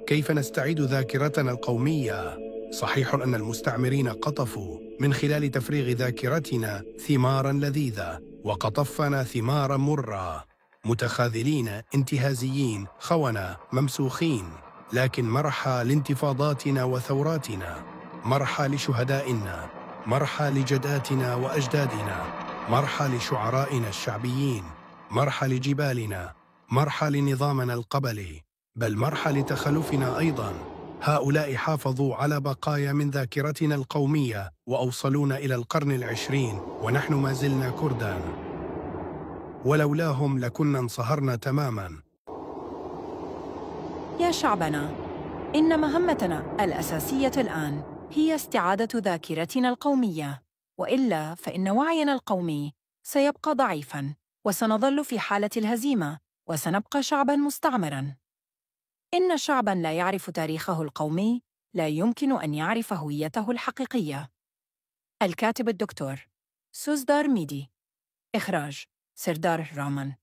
كيف نستعيد ذاكرتنا القومية؟ صحيح أن المستعمرين قطفوا من خلال تفريغ ذاكرتنا ثماراً لذيذة، وقطفنا ثماراً مرة، متخاذلين، انتهازيين، خونة، ممسوخين. لكن مرحى لانتفاضاتنا وثوراتنا، مرحى لشهدائنا، مرحى لجداتنا وأجدادنا، مرحى لشعرائنا الشعبيين، مرحى لجبالنا، مرحى لنظامنا القبلي، بل مرحى لتخلفنا أيضاً. هؤلاء حافظوا على بقايا من ذاكرتنا القومية وأوصلونا إلى القرن العشرين ونحن ما زلنا كرداً، ولولاهم لكنا انصهرنا تماماً. يا شعبنا، إن مهمتنا الأساسية الآن هي استعادة ذاكرتنا القومية، وإلا فإن وعينا القومي سيبقى ضعيفاً، وسنظل في حالة الهزيمة، وسنبقى شعباً مستعمراً. إن شعباً لا يعرف تاريخه القومي لا يمكن أن يعرف هويته الحقيقية. الكاتب الدكتور سوزدار ميدي. إخراج سردار الرامان.